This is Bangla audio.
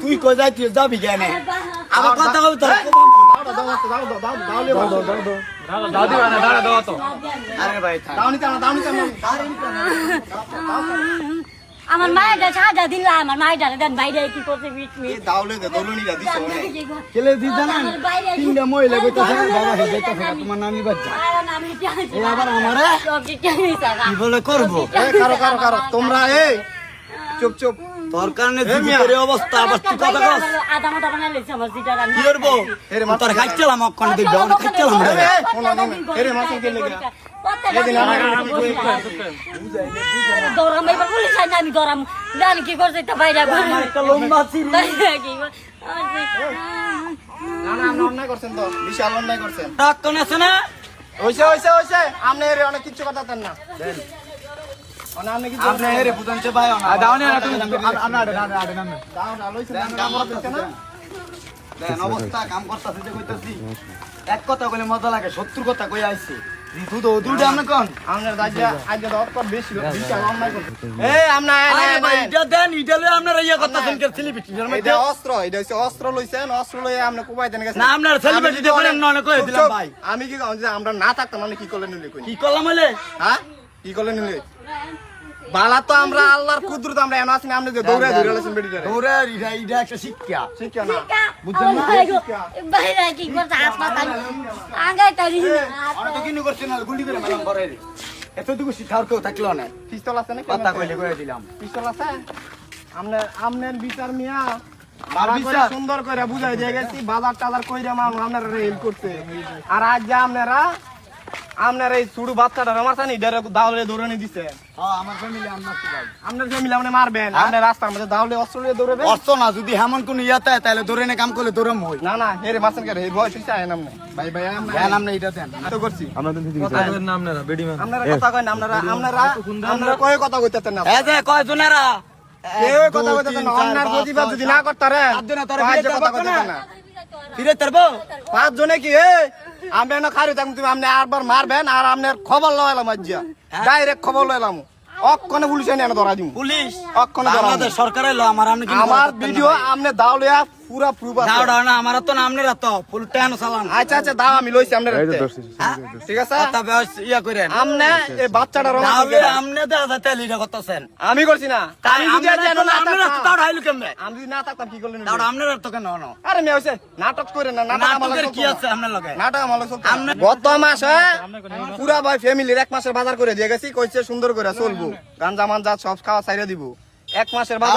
তুই কই যাইছিস যাবি কেন আবার কথা কবি তোর দাও দিবা না দাঁড়া দাও তো আরে ভাই আমার মায়ের সাজা দিলা আমার মায়ের দেন বাইরে কি করতে দাওলে দে দলুনি যা দিছ কেলে দি জানেন তিনটা মহিলা কইতাছে বাবা হে যাইতাছে তোমার নানি বাচ্চা এই আবার আমারে কি বলে করব কারো তোমরা এই চুপ চুপ তোর কারণে জীবিতের অবস্থা আবার তুই কথা কস আদা মাথা বানাই লইছে আমার সিটা রান কি করব এরে তোর খাইছলাম অক্ষণ দিক দাও খাইছলাম রে এরে মাসে কে লাগা এদিন আমার দৌড়াম এবার পুলিশ আইনা আমি দৌড়াম জানি কি করছে তা বাইরে একটা লম্বা ছিল না না আপনি অন্যায় করছেন তো বিশাল অন্যায় করছেন টাক কোন আছে না হইছে আপনি এর অনেক কিছু কথা দেন না দেন আপনি কি আপনি এরে বুঝনছে ভাই দাও না তুমি দাও না লইছেন কাম করতেছ না দেন অবস্থা কাম করতেছে যে কইতাছি এক কথা কইলে মজা লাগে 70 কথা কই আইছে দুটো আমরা কোন আপনার দাজ্জা আজ অত বেশি বিশাল অন্যায় করছেন এই আপনি আরে ভাই এটা দেন এটা লই আপনারা ইয়া করতেছেন কে সেলিব্রিটির মধ্যে এটা হচ্ছে অস্ত্র লইছেন অস্ত্র লইয়ে আপনি কোবাই দেন গেছেন না আপনারা সেলিব্রিটি দেখেন না কই দিলাম ভাই আমি কি যে আমরা না থাকতাম মানে কি করলেন নিলে কই কি করলাম হলে হ্যাঁ কি করলেন নিলে বালা তো আমরা আল্লাহর কুদরত আমরা এমন আছি না আপনি যে দৌড়ে ধরে আছেন বেটিটা দৌড়ে এটা একটা শিক্ষা শিক্ষা না বুঝছেন না বাইরে কি করছে হাত মাথা আঙ্গাই তারি আর তো কিনু করছেন না গুলি করে মারলাম করে রে এতটুকু শিখার কেউ থাকলো না পিস্তল আছে না কথা কইলে কইরা দিলাম পিস্তল আছে আমনের বিচার মিয়া আর বিচার সুন্দর করে বুঝাই দিয়ে গেছি বাজার টাজার কইরা আপনারা হেল্প করতে আর আজ যে আপনারা এই ছোট বাচ্চাটা মারছেন এটারে দাওলে দৌড়ানি দিছে হ্যাঁ আমার ফ্যামিলি আমার তো ভাই আপনার ফ্যামিলি আপনি মারবেন আপনি রাস্তার মধ্যে দাওলে অস্ত্র নিয়ে দৌড়াবেন অর্থ না যদি হেমন কোন ইয়াতে তাহলে দৌড়ে না কাম করলে দৌড়াম হই না হেরে মারছেন কেন এই বয়স হইছে আয় নামনে ভাই দেন আপনি এটা দেন তো করছি আপনাদের নাম না বেডিমান আপনারা কথা কয় না আপনারা কয় কথা কইতেছেন না এই যে কয় জনেরা কেউ কথা কইতেছেন না অন্যার প্রতিবাদ যদি না করতারে কথা কইতেছেন না ফিরে তারবো 5 জনে কি আমি না খারি থাকবো তুমি আপনি আরবার মারবেন আর আপনার খবর লইলাম আজ্জা ডাইরেক্ট খবর লইলাম অক্ষণে পুলিশ এনে ধরা দিমু পুলিশ অক্ষণে ধরা বাংলাদেশ সরকার এলো আমার আপনি কি আমার ভিডিও আপনি দাও লইয়া পুরা প্রুফ আছে দাও না আমার তো নাম নেরা তো ফুল টান চালান আচ্ছা দাও আমি লইছি আপনার ঠিক আছে তবে ইয়া করেন আমনে এই বাচ্চাটা রং তাহলে আমনে দাদা তেলিটা করতেছেন আমি করছি না আমি যদি জানো না আপনারা তো তাও ঢাইলু কেমনে আমি যদি না থাকতাম কি করলেন তাও আপনারা তো কেন না আরে মেয়ে হইছে নাটক করে না নাটকের কি আছে আপনার লগে নাটক আমার চলতে গত মাসে পুরা ভাই ফ্যামিলির 1 মাসের বাজার করে দিয়ে গেছি কইছে সুন্দর করে চলবো গাঞ্জা মানজা সব খাওয়া ছাইরা দিব 1 মাসের বাজার